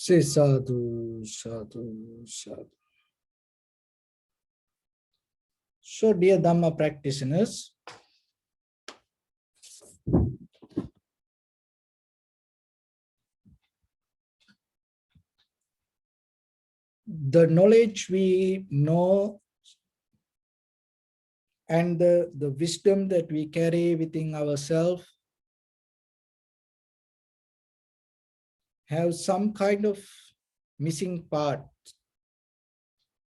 Say sadhu, sadhu, sadhu. So, dear Dharma practitioners, the knowledge we know and the wisdom that we carry within ourselves have some kind of missing part,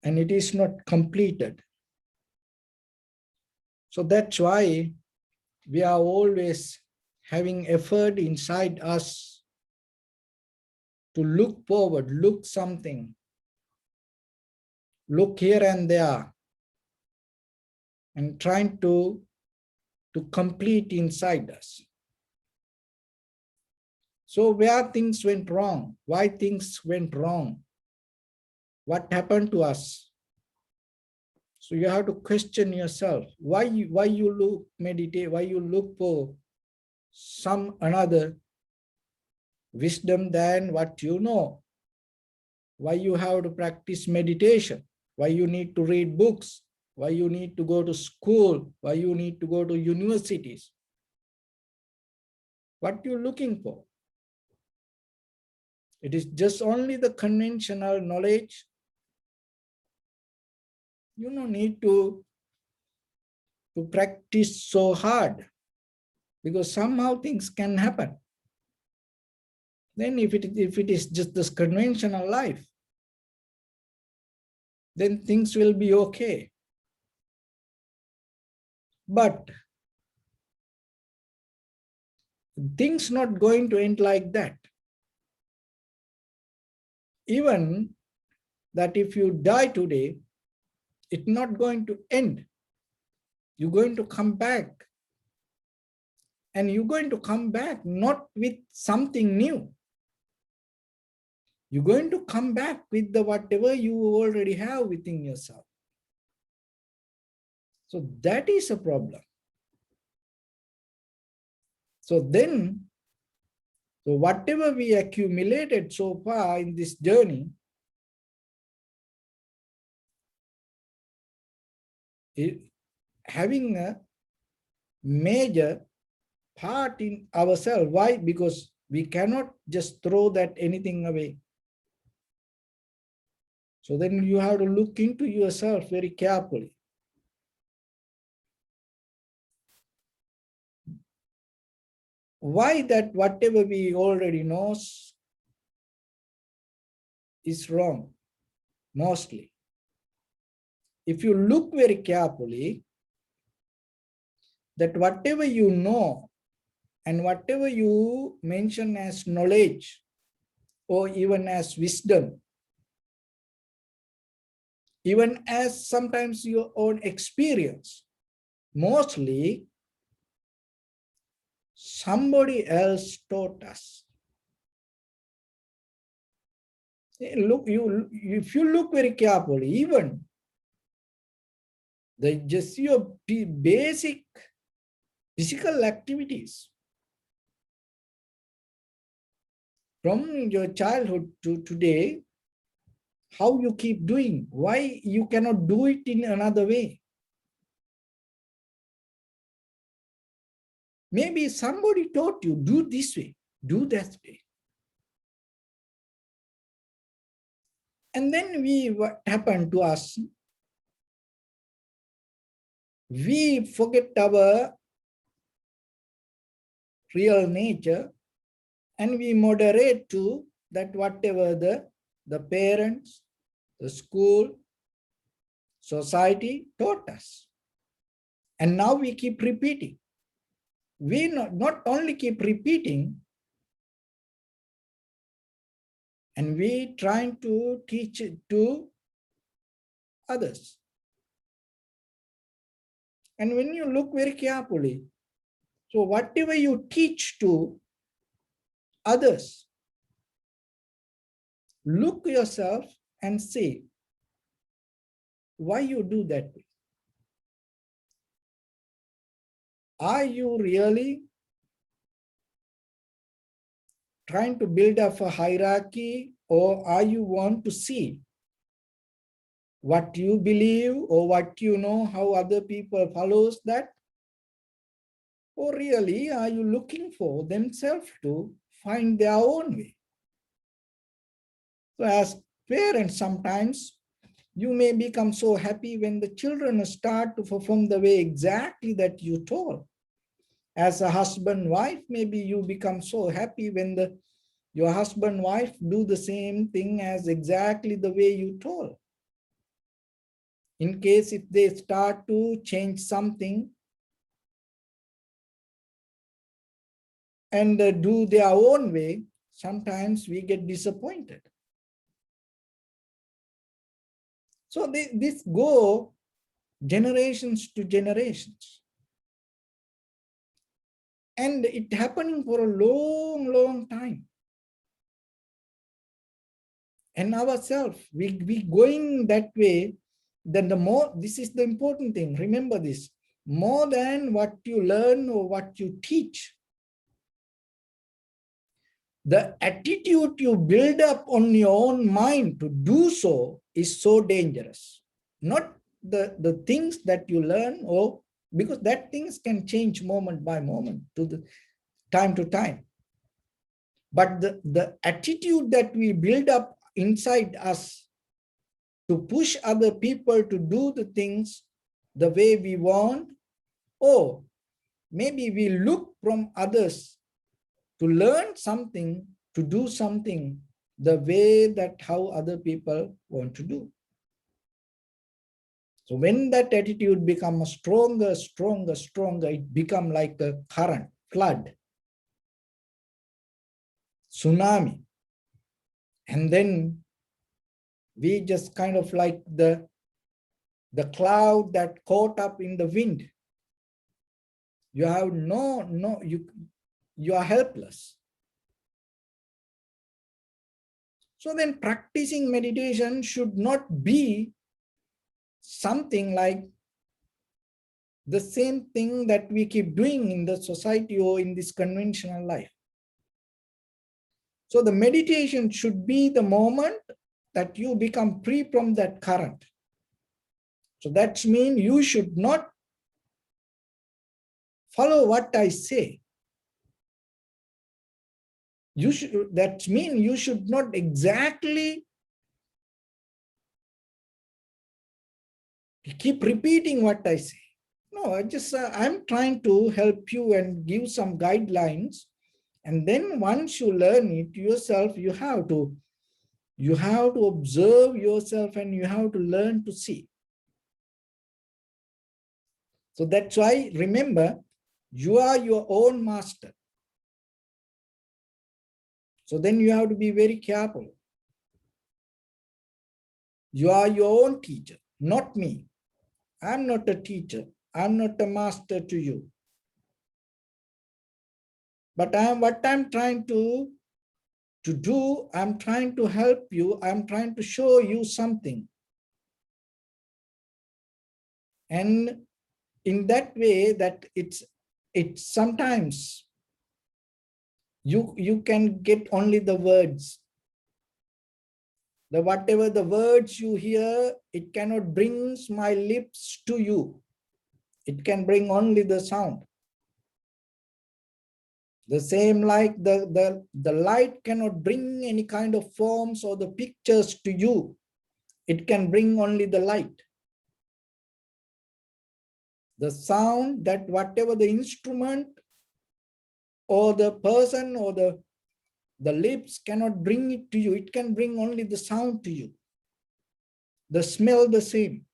and it is not completed. So that's why we are always having effort inside us to look forward, look something, look here and there, and trying to complete inside us. So where things went wrong, why things went wrong, what happened to us? So you have to question yourself, why you look meditate, why you look for some another wisdom than what you know, why you have to practice meditation, why you need to read books, why you need to go to school, why you need to go to universities. What you're looking for? It is just only the conventional knowledge. You don't need to practice so hard, because somehow things can happen. Then if it is just this conventional life, then things will be okay. But things not going to end like that. Even that if you die today, it's not going to end. You're going to come back. And you're going to come back not with something new. You're going to come back with the whatever you already have within yourself. So that is a problem. So then, so whatever we accumulated so far in this journey, having a major part in ourselves. Why? Because we cannot just throw that anything away. So then you have to look into yourself very carefully. Why that whatever we already know is wrong, mostly. If you look very carefully, that whatever you know and whatever you mention as knowledge or even as wisdom, even as sometimes your own experience, mostly somebody else taught us. Look, if you look very carefully, even just your basic physical activities from your childhood to today, how you keep doing, why you cannot do it in another way. Maybe somebody taught you, do this way, do that way. And then what happened to us? We forget our real nature and we moderate to that whatever the parents, the school, society taught us. And now we keep repeating. We not only keep repeating, and we trying to teach it to others. And when you look very carefully, so whatever you teach to others, look yourself and say, why you do that way? Are you really trying to build up a hierarchy or are you want to see what you believe or what you know, how other people follows that? Or really, are you looking for themselves to find their own way? So as parents, sometimes you may become so happy when the children start to perform the way exactly that you told. As a husband, wife, maybe you become so happy when your husband, wife do the same thing as exactly the way you told. In case if they start to change something and do their own way, sometimes we get disappointed. So this go generations to generations. And it happening for a long, long time. And ourselves, we going that way, then the more, this is the important thing, remember this, more than what you learn or what you teach, the attitude you build up on your own mind to do so is so dangerous. Not the things that you learn, or because that things can change moment by moment to the time to time. But the attitude that we build up inside us to push other people to do the things the way we want, or maybe we look from others to learn something, to do something the way that how other people want to do. So when that attitude becomes stronger, stronger, stronger, it becomes like a current, flood, tsunami. And then we just kind of like the cloud that caught up in the wind. You have you are helpless. So then practicing meditation should not be something like the same thing that we keep doing in the society or in this conventional life. So the meditation should be the moment that you become free from that current. So that means you should not follow what I say. That means you should not exactly keep repeating what I say. No, I'm trying to help you and give some guidelines. And then once you learn it yourself, you have to observe yourself and you have to learn to see. So that's why, remember, you are your own master. So then you have to be very careful. You are your own teacher, not me. I'm not a teacher. I'm not a master to you. But what I'm trying to do, I'm trying to help you. I'm trying to show you something. And in that way that it's sometimes you can get only the words. Whatever the words you hear, it cannot bring my lips to you. It can bring only the sound. The same like the light cannot bring any kind of forms or the pictures to you. It can bring only the light. The sound, that whatever the instrument or the person or the lips cannot bring it to you. It can bring only the sound to you. The smell the same.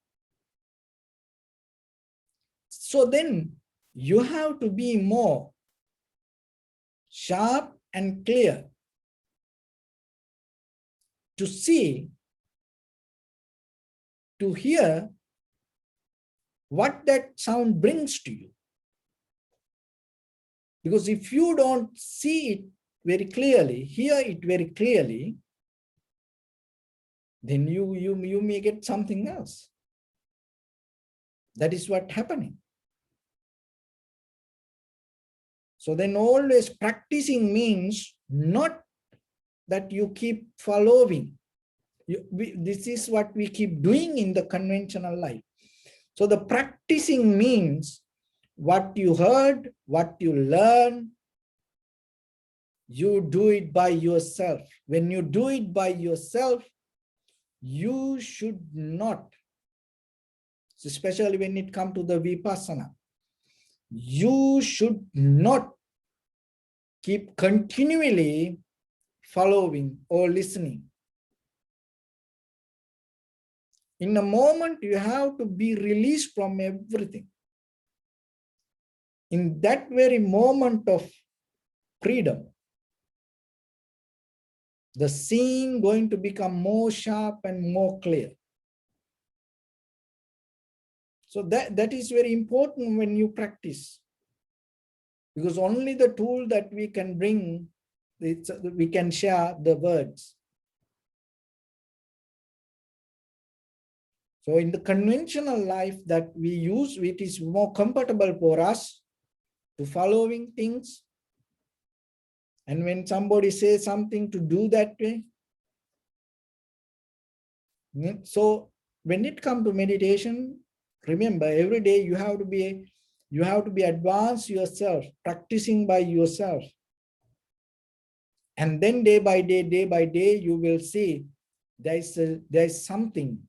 So then you have to be more sharp and clear to see, to hear what that sound brings to you. Because if you don't see it very clearly, hear it very clearly, then you may get something else. That is what's happening. So then always practicing means not that you keep following. This is what we keep doing in the conventional life. So the practicing means what you heard, what you learn, you do it by yourself. When you do it by yourself, you should not, especially when it comes to the vipassana, you should not keep continually following or listening. In a moment, you have to be released from everything. In that very moment of freedom, the seeing going to become more sharp and more clear. So that is very important when you practice, because only the tool that we can bring, we can share the words. So in the conventional life that we use, it is more comfortable for us to following things. And when somebody says something to do that way. So when it comes to meditation, remember every day you have to be advanced yourself, practicing by yourself. And then day by day, you will see there's something.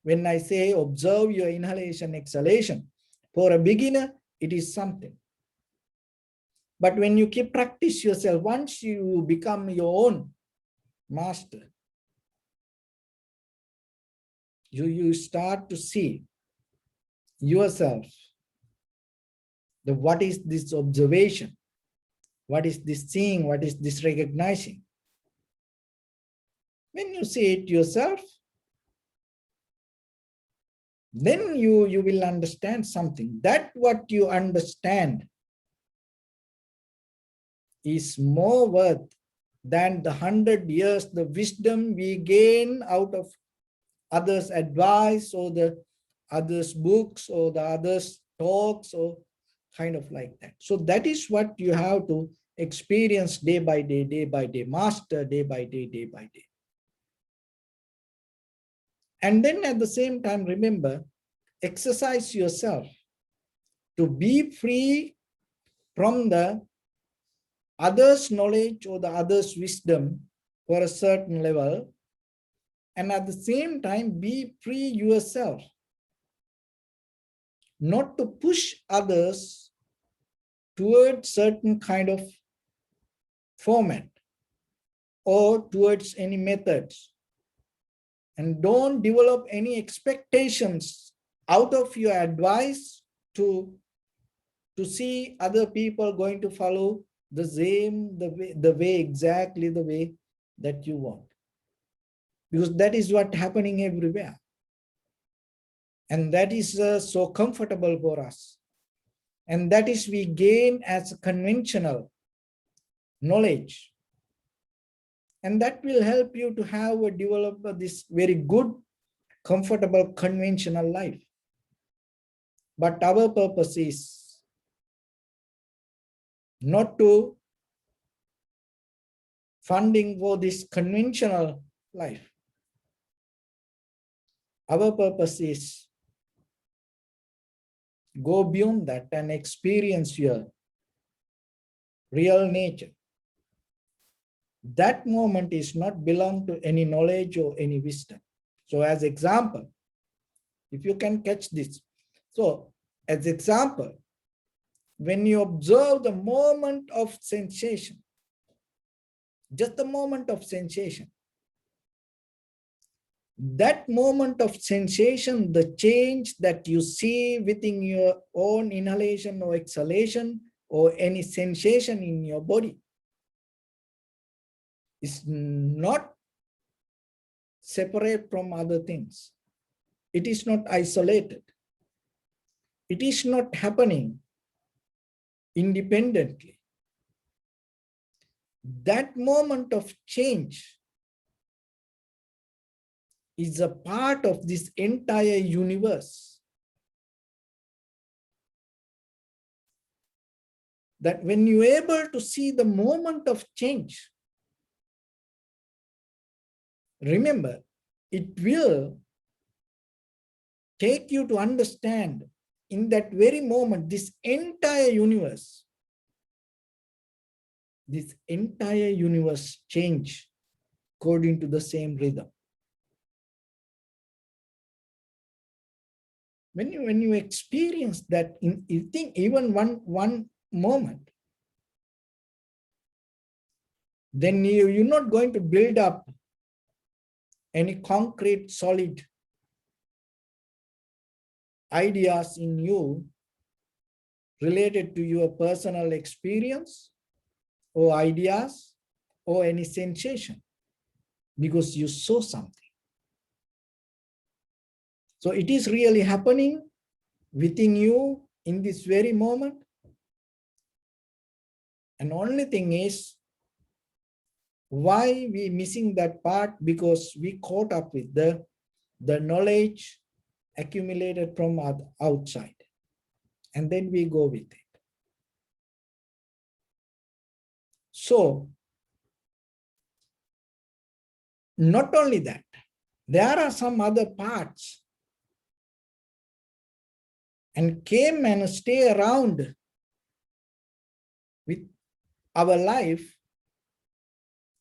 When I say observe your inhalation, exhalation, for a beginner, it is something. But when you keep practice yourself, once you become your own master, you start to see yourself. What is this observation? What is this seeing? What is this recognizing? When you see it yourself, then you will understand something. That what you understand is more worth than the 100 years, the wisdom we gain out of others' advice or the others' books or the others' talks or kind of like that. So that is what you have to experience day by day, master day by day. And then at the same time, remember, exercise yourself to be free from the others' knowledge or the others' wisdom for a certain level. And at the same time, be free yourself, not to push others towards certain kind of format or towards any methods. And don't develop any expectations out of your advice to see other people going to follow the way exactly the way that you want. Because that is what happening everywhere. And that is so comfortable for us. And that is we gain as conventional knowledge. And that will help you to have develop this very good, comfortable, conventional life. But our purpose is not to funding for this conventional life. Our purpose is go beyond that and experience your real nature. That moment is not belong to any knowledge or any wisdom. So as example, if you can catch this. So as example, when you observe the moment of sensation, just the moment of sensation, that moment of sensation, the change that you see within your own inhalation or exhalation or any sensation in your body is not separate from other things. It is not isolated. It is not happening independently. That moment of change is a part of this entire universe. That when you're able to see the moment of change, remember, it will take you to understand in that very moment, this entire universe change according to the same rhythm. When you experience that you think even one moment, then you're not going to build up any concrete, solid ideas in you related to your personal experience or ideas or any sensation, because you saw something. So it is really happening within you in this very moment. And only thing is, why we missing that part? Because we caught up with the knowledge accumulated from outside, and then we go with it. So not only that, there are some other parts and came and stay around with our life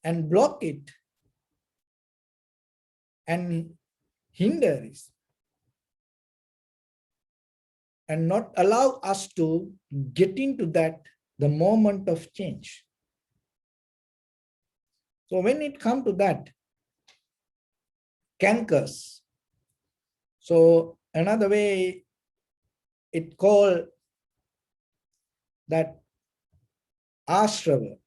and block it and hinder it and not allow us to get into that, the moment of change. So when it comes to that, cankers, so another way it called that ashrava.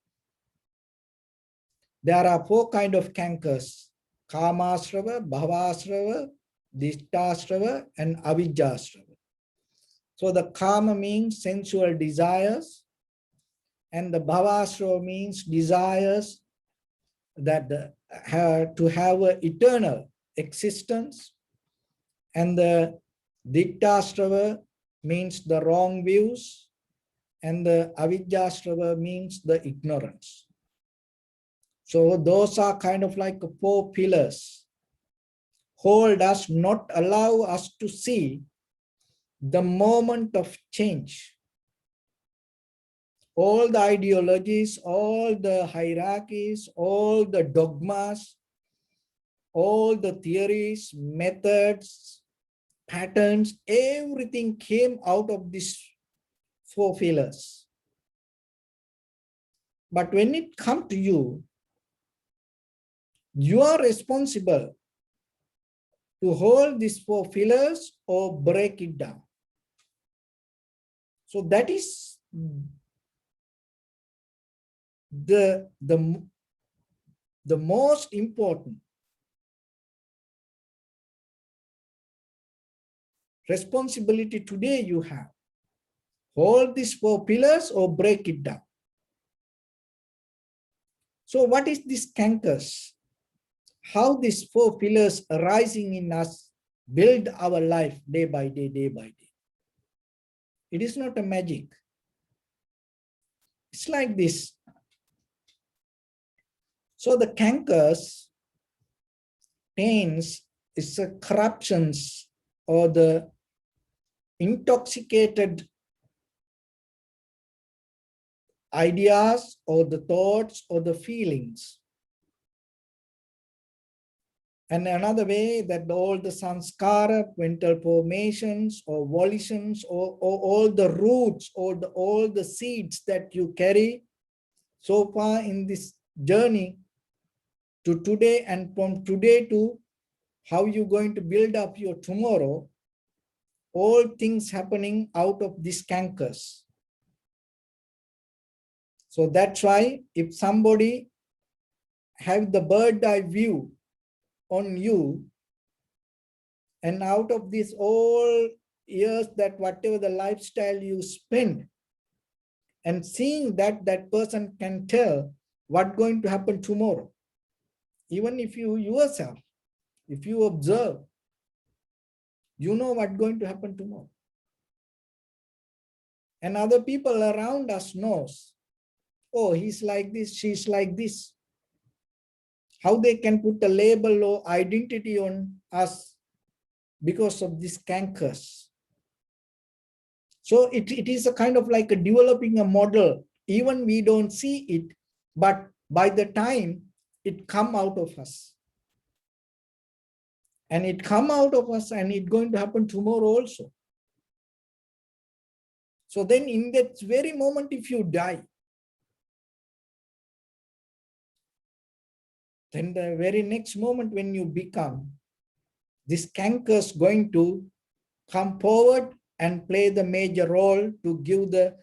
There are 4 kinds of cankers: kamashrava, bhavashrava, dittashrava, and avijjashrava. So the kama means sensual desires, and the bhavashrava means desires that to have an eternal existence, and the dittashrava means the wrong views, and the avijjashrava means the ignorance. So those are kind of like 4 pillars, hold us, not allow us to see the moment of change. All the ideologies, all the hierarchies, all the dogmas, all the theories, methods, patterns, everything came out of these 4 pillars. But when it comes to you, you are responsible to hold these 4 pillars or break it down. So that is the most important responsibility today you have. Hold these 4 pillars or break it down. So what is this cankers? How these 4 pillars arising in us build our life day by day, day by day. It is not a magic. It's like this. So the cankers, pains, is a corruptions or the intoxicated ideas or the thoughts or the feelings. And another way that all the sanskara, mental formations or volitions or all the roots or all the seeds that you carry so far in this journey to today, and from today to how you're going to build up your tomorrow, all things happening out of these cankers. So that's why if somebody have the bird eye view on you, and out of this all years that whatever the lifestyle you spend, and seeing that that person can tell what's going to happen tomorrow. Even if you yourself, if you observe, you know what's going to happen tomorrow. And other people around us knows, oh, he's like this, she's like this. how they can put a label or identity on us because of these cankers. So it is a kind of like a developing a model. Even we don't see it, but by the time it come out of us. And it come out of us and it's going to happen tomorrow also. So then in that very moment, if you die, then the very next moment when you become, this cankers going to come forward and play the major role to give the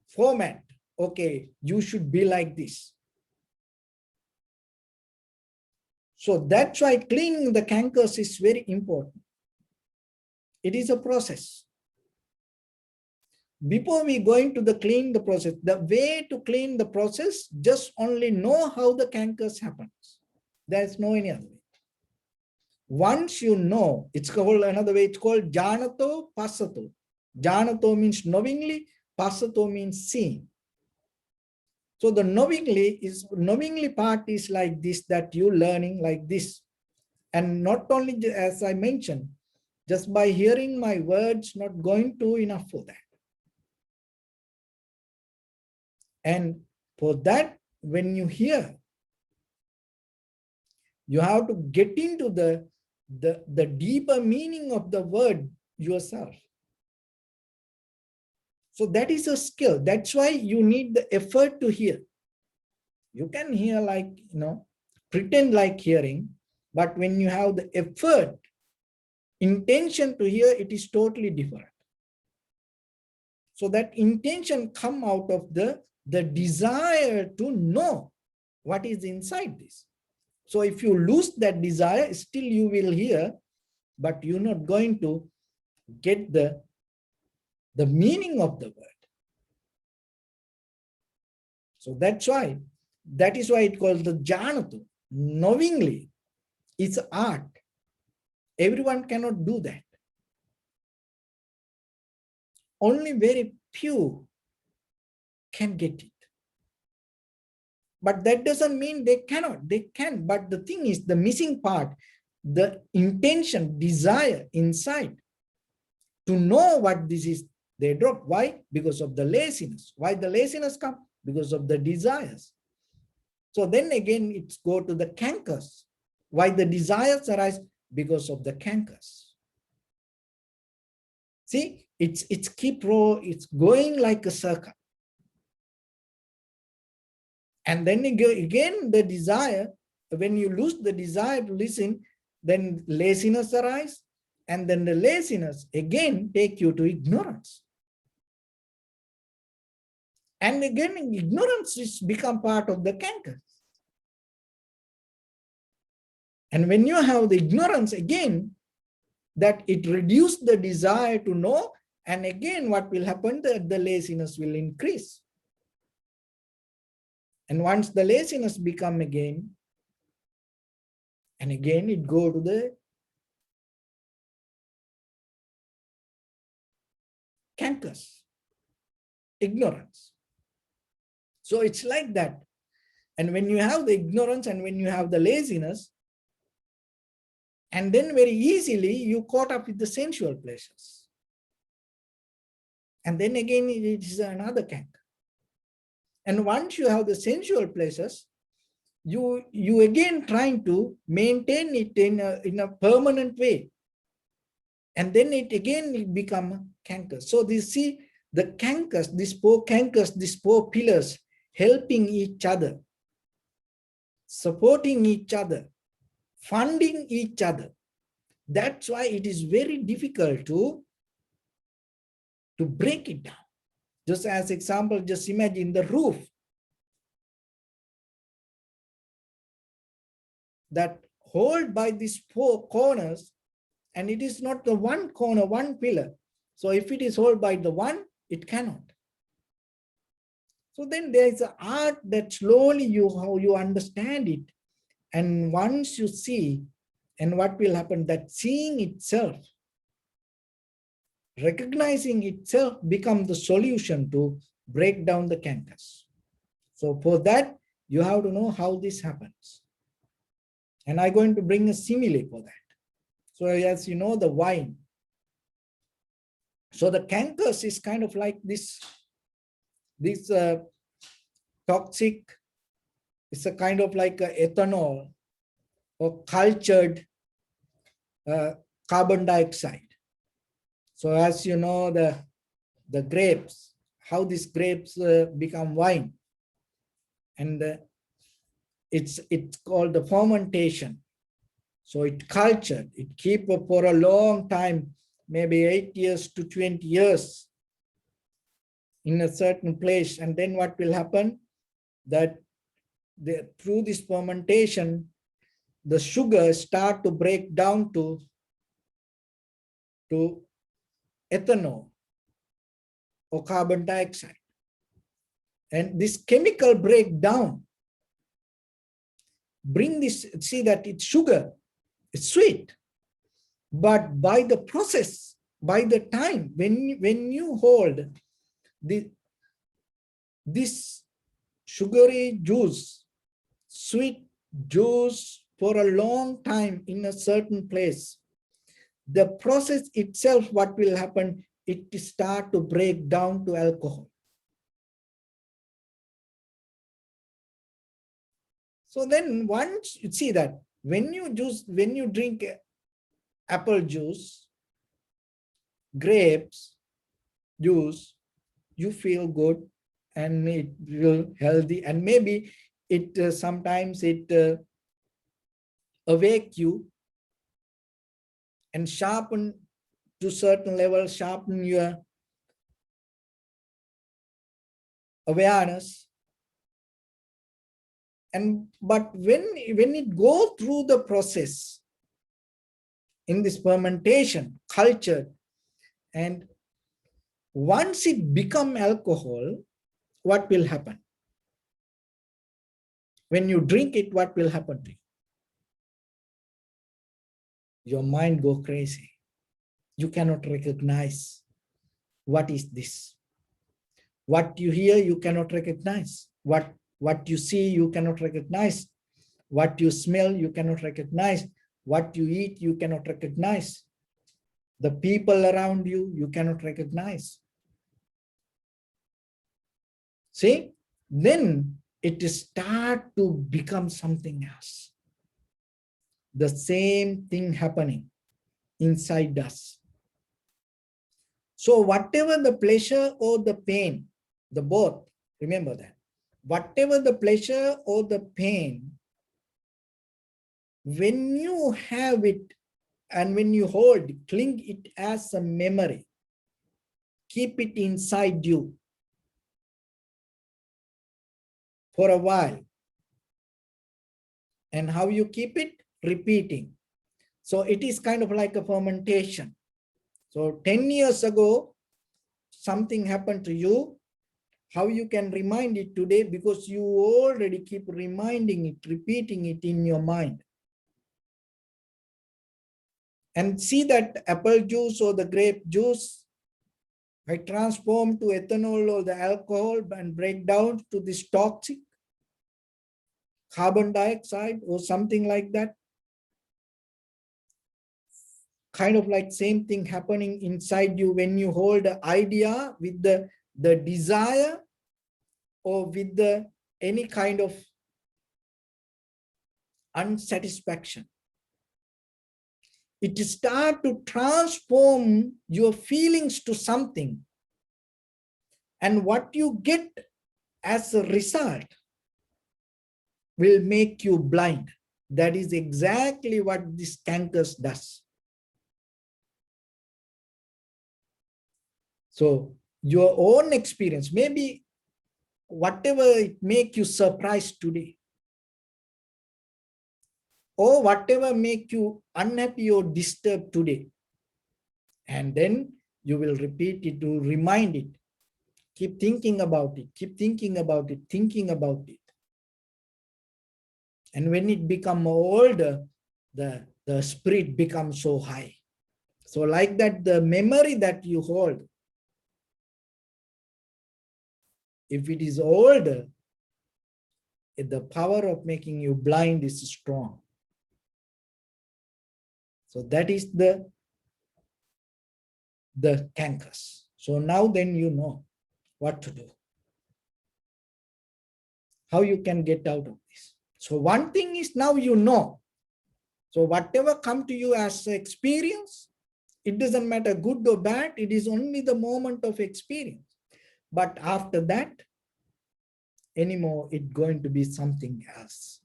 format. Okay, you should be like this. So that's why cleaning the cankers is very important. It is a process. Before we go into the clean the process, the way to clean the process, just only know how the cankers happens. There's no any other way. Once you know, it's called another way, it's called janato passato. Janato means knowingly, passato means seeing. So the knowingly part is like this, that you learning like this. And not only, as I mentioned, just by hearing my words, not going to enough for that. And for that, when you hear, you have to get into the deeper meaning of the word yourself. So that is a skill. That's why you need the effort to hear. You can hear like, pretend like hearing, but when you have the effort, intention to hear, it is totally different. So that intention come out of the desire to know what is inside this. So if you lose that desire, still you will hear, but you're not going to get the meaning of the word. So that is why it calls the janatu. Knowingly, it's art. Everyone cannot do that. Only very few can get it. But that doesn't mean they cannot. They can. But the thing is, the missing part, the intention, desire inside to know what this is, they drop. Why? Because of the laziness. Why the laziness come? Because of the desires. So then again, it's go to the cankers. Why the desires arise? Because of the cankers. See, it's going like a circle. And then again, the desire, when you lose the desire to listen, then laziness arises. And then the laziness again take you to ignorance. And again, ignorance is become part of the cankers. And when you have the ignorance again, that it reduces the desire to know, and again, what will happen? The laziness will increase. And once the laziness become again, and again it go to the cankers, ignorance. So it's like that. And when you have the ignorance and when you have the laziness, and then very easily you caught up with the sensual pleasures. And then again, it is another canker. And once you have the sensual pleasures, you again trying to maintain it in a permanent way. And then it become canker. So see the cankers, these four pillars helping each other, supporting each other, funding each other. That's why it is very difficult to break it down. Just as example, just imagine the roof that hold by these four corners, and it is not the one corner, one pillar. So if it is held by the one, it cannot. So then there is an art that slowly how you understand it. And once you see, and what will happen, that seeing itself, recognizing itself become the solution to break down the cankers. So for that, you have to know how this happens. And I'm going to bring a simile for that. So as you know, the wine. So the cankers is kind of like this toxic, it's a kind of like a ethanol or cultured carbon dioxide. So as you know, the grapes, how these grapes become wine, and it's called the fermentation. So it cultured, it keep for a long time, maybe 8 years to 20 years in a certain place. And then what will happen? That through this fermentation, the sugars start to break down to ethanol or carbon dioxide. And this chemical breakdown bring this, see that it's sugar, it's sweet. But by the process, by the time, when you hold this sugary juice, sweet juice for a long time in a certain place, the process itself, what will happen? It start to break down to alcohol. So then once you see that when you drink apple juice, grapes juice, you feel good and it will healthy, and maybe it sometimes it awake you and sharpen to certain level, sharpen your awareness. And but when it goes through the process in this fermentation culture, and once it become alcohol, what will happen? When you drink it, what will happen to you? Your mind go crazy. You cannot recognize what is this. What you hear, you cannot recognize. What you see, you cannot recognize. What you smell, you cannot recognize. What you eat, you cannot recognize. The people around you, you cannot recognize. See, then it start to become something else. The same thing happening inside us. So whatever the pleasure or the pain, the both, remember that. Whatever the pleasure or the pain, when you have it and when you hold, cling it as a memory, keep it inside you for a while. And how you keep it? Repeating. So it is kind of like a fermentation. So 10 years ago, something happened to you. How you can remind it today? Because you already keep reminding it, repeating it in your mind. And see that apple juice or the grape juice, I transform to ethanol or the alcohol and break down to this toxic carbon dioxide or something like that. Kind of like same thing happening inside you when you hold the idea with the desire or with the any kind of unsatisfaction. It start to transform your feelings to something. And what you get as a result will make you blind. That is exactly what this cankers does. So your own experience, maybe whatever it make you surprised today, or whatever make you unhappy or disturbed today, and then you will repeat it to remind it. Keep thinking about it, keep thinking about it, thinking about it. And when it becomes older, the spirit becomes so high. So like that, the memory that you hold, if it is older, the power of making you blind is strong. So that is the cankers. So now then you know what to do, how you can get out of this. So one thing is now you know. So whatever come to you as experience, it doesn't matter good or bad, it is only the moment of experience. But after that, anymore, it's going to be something else.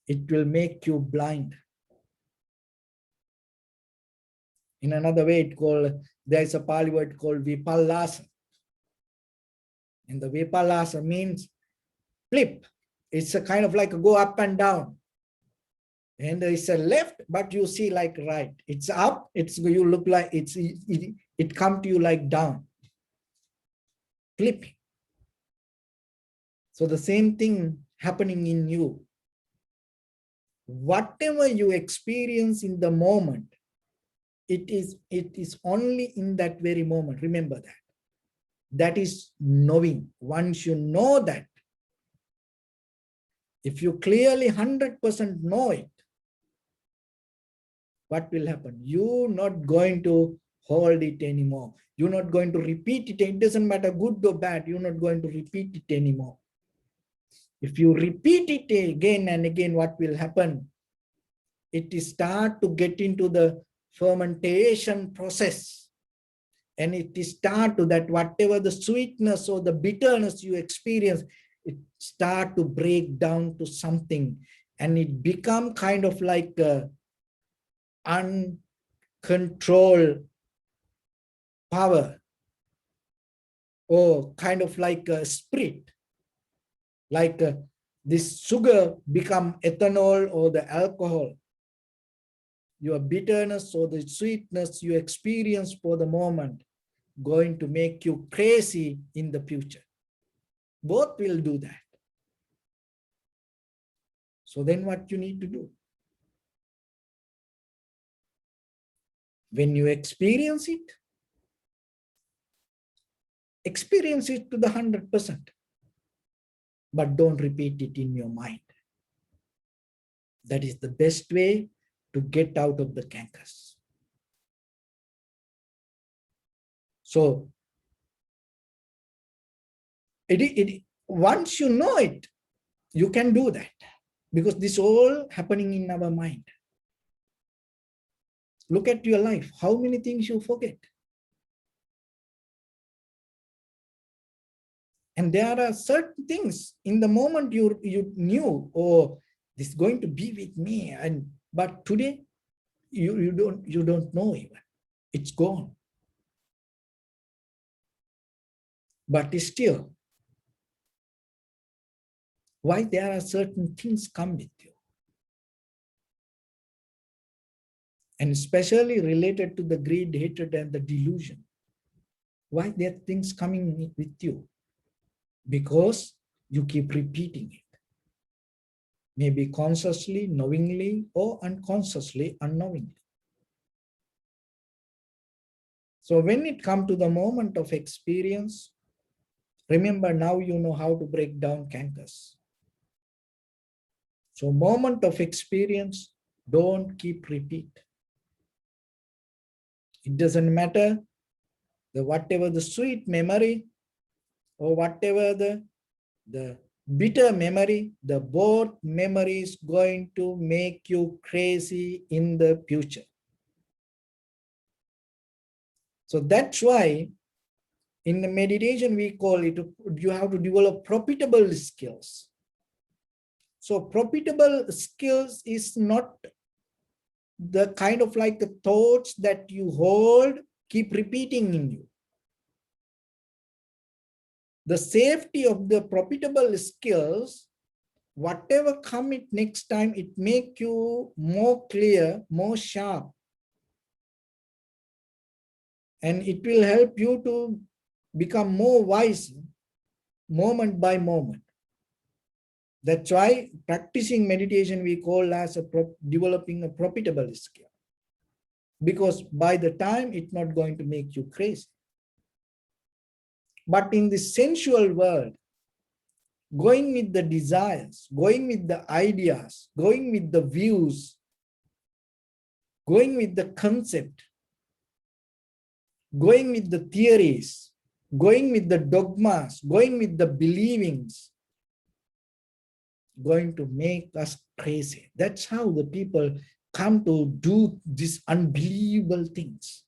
It will make you blind. In another way, there is a Pali word called vipallasa. And the vipallasa means flip. It's a kind of like a go up and down. And it's a left, but you see like right. It's up, you look like it come to you like down. Flipping. So the same thing happening in you. Whatever you experience in the moment, it is only in that very moment. Remember that. That is knowing. Once you know that, if you clearly 100% know it, what will happen? You're not going to hold it anymore. You're not going to repeat it. It doesn't matter good or bad. You're not going to repeat it anymore. If you repeat it again and again, what will happen? It is start to get into the fermentation process. And it is start to that whatever the sweetness or the bitterness you experience, it start to break down to something. And it become kind of like a uncontrolled power, or kind of like a spirit. Like this sugar become ethanol or the alcohol. Your bitterness or the sweetness you experience for the moment going to make you crazy in the future. Both will do that. So then what you need to do? When you experience it to the 100%. But don't repeat it in your mind. That is the best way to get out of the cankers. So, once you know it, you can do that. Because this is all happening in our mind. Look at your life. How many things you forget? And there are certain things in the moment you knew, oh, this is going to be with me. But today, you don't know even. It's gone. But still, why there are certain things come with you? And especially related to the greed, hatred, and the delusion. Why there are things coming with you? Because you keep repeating it. Maybe consciously, knowingly, or unconsciously, unknowingly. So when it comes to the moment of experience, remember now you know how to break down cankers. So moment of experience, don't keep repeat. It doesn't matter whatever the sweet memory or whatever the bitter memory, the both memory is going to make you crazy in the future. So that's why in the meditation we call it, you have to develop profitable skills. So profitable skills is not the kind of like the thoughts that you hold, keep repeating in you. The safety of the profitable skills, whatever come it next time, it make you more clear, more sharp. And it will help you to become more wise moment by moment. That's why practicing meditation we call as developing a profitable skill. Because by the time it's not going to make you crazy. But in the sensual world, going with the desires, going with the ideas, going with the views, going with the concept, going with the theories, going with the dogmas, going with the believings, going to make us crazy. That's how the people come to do these unbelievable things.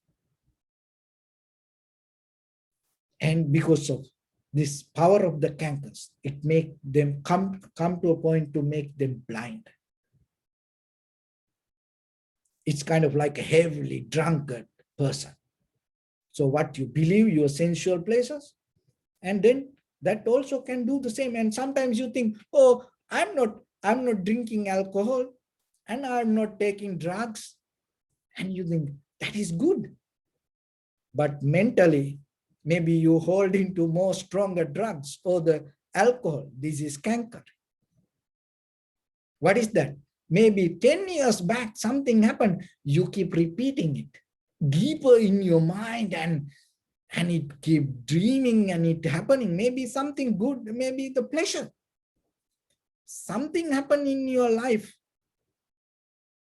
And because of this power of the cankers, it make them come to a point to make them blind. It's kind of like a heavily drunkard person. So what you believe, your sensual pleasures, and then that also can do the same. And sometimes you think, oh, I'm not drinking alcohol and I'm not taking drugs. And you think that is good. But mentally, maybe you hold into more stronger drugs or the alcohol. This is canker. What is that? Maybe 10 years back, something happened. You keep repeating it deeper in your mind, and it keep dreaming and it happening. Maybe something good, maybe the pleasure. Something happened in your life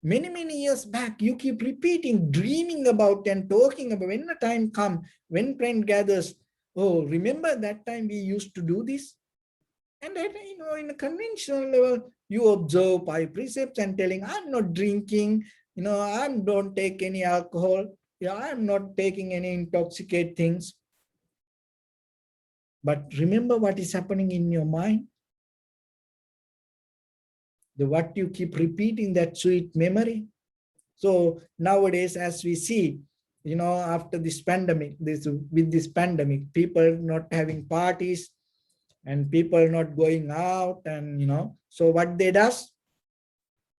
many years back. You keep repeating, dreaming about and talking about. When the time comes, when friend gathers, oh, remember that time we used to do this? And that, in a conventional level, you observe by precepts and telling, I'm not drinking, I don't take any alcohol, I'm not taking any intoxicate things. But remember what is happening in your mind? What you keep repeating, that sweet memory. So nowadays, as we see, after this pandemic, with this pandemic, people not having parties and people not going out, and so what they does,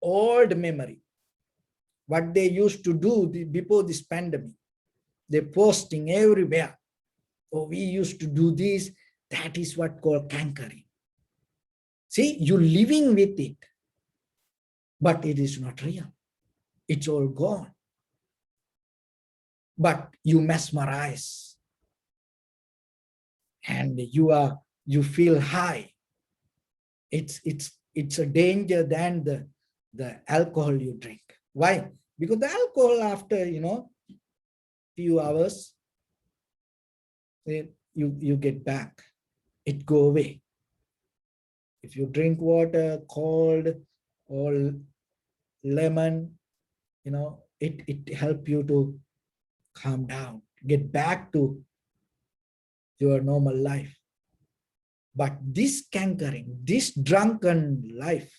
old memory, what they used to do before this pandemic, they're posting everywhere. Oh, we used to do this. That is what called cankering. See, you're living with it, but it is not real. It's all gone. But you mesmerize, and you feel high. It's a danger than the alcohol you drink. Why? Because the alcohol, after few hours, you get back. It go away. If you drink water, cold or lemon, it help you to calm down, get back to your normal life. But this cankering, this drunken life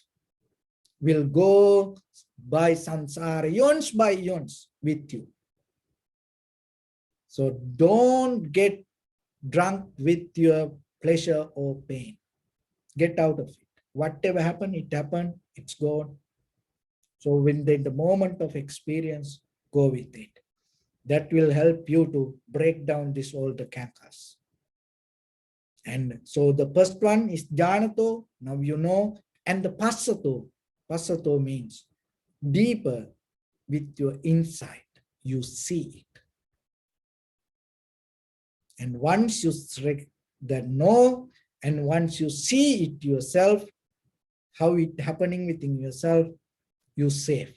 will go by samsara, eons by eons with you. So don't get drunk with your pleasure or pain. Get out of it. Whatever happened, it happened, it's gone. So when the moment of experience, go with it. That will help you to break down all the cankers. And so the first one is janato, now you know, and the passato. Passato means deeper with your insight, you see it. And once you know, and once you see it yourself, how it happening within yourself, you save.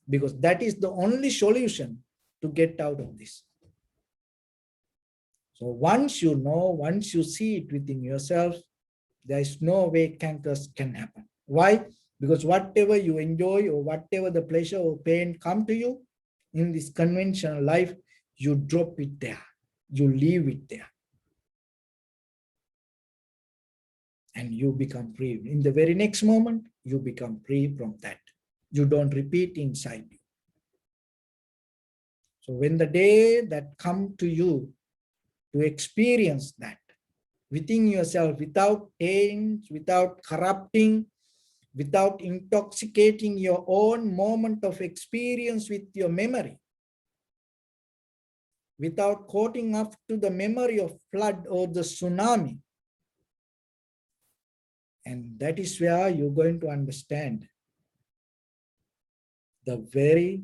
Because that is the only solution to get out of this. So once you know, once you see it within yourself, there is no way cankers can happen. Why? Because whatever you enjoy or whatever the pleasure or pain come to you in this conventional life, you drop it there. You leave it there. And you become free. In the very next moment, you become free from that. You don't repeat inside you. So when the day that come to you to experience that within yourself, without pain, without corrupting, without intoxicating your own moment of experience with your memory, without caughting up to the memory of flood or the tsunami. And that is where you're going to understand the very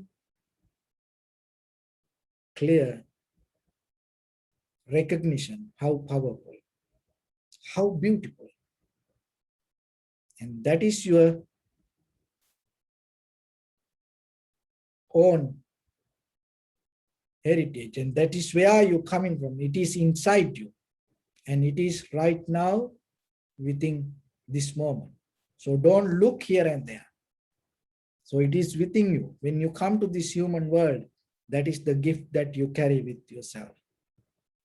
clear recognition, how powerful, how beautiful. And that is your own heritage, and that is where you're coming from. It is inside you, and it is right now within this moment. So don't look here and there. So it is within you. When you come to this human world, that is the gift that you carry with yourself.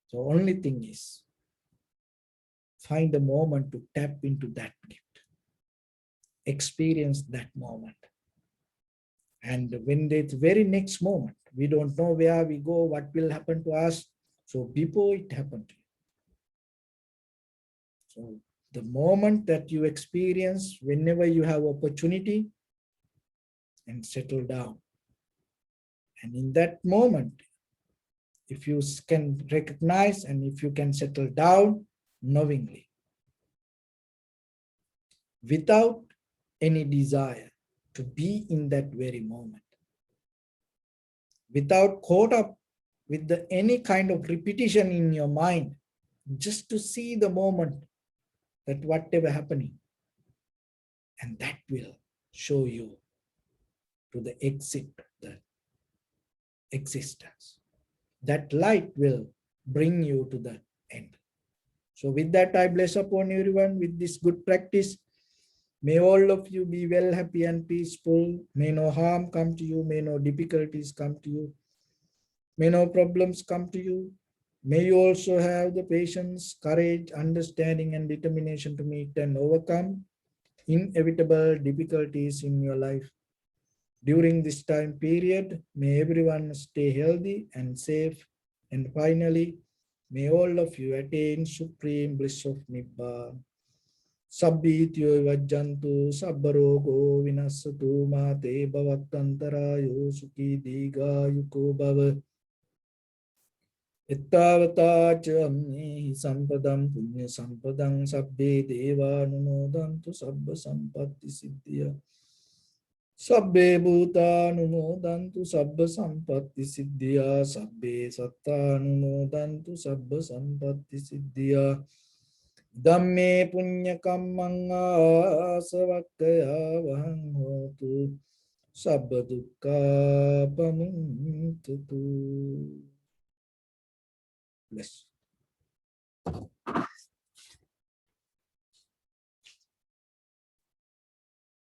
So only thing is, find a moment to tap into that gift. Experience that moment. And when the very next moment, we don't know where we go, what will happen to us. So before it happened to you. So the moment that you experience, whenever you have opportunity, and settle down. And in that moment, if you can recognize and if you can settle down knowingly, without any desire to be in that very moment, without caught up with any kind of repetition in your mind, just to see the moment that whatever happening, and that will show you to the exit of the existence. That light will bring you to the end. So with that, I bless upon everyone with this good practice. May all of you be well, happy and peaceful. May no harm come to you. May no difficulties come to you. May no problems come to you. May you also have the patience, courage, understanding and determination to meet and overcome inevitable difficulties in your life. During this time period, may everyone stay healthy and safe. And finally, may all of you attain supreme bliss of Nibbana. Sabbityo vajjantu sabbarogo vinasatu mate bhavattantarayo sukhi digayuko bhava. Ittavata cha amnehi sampadam punya sampadam sabbe deva numodantu sabba sampatti siddhya. Sabbe bhuta numodantu sabba sampatti siddhya. Sabbe satta numodantu sabba sampatti siddhya. Dhamme punya kammang asavakkaya vahang hotu sabba dukkha pamuntutu. Bless.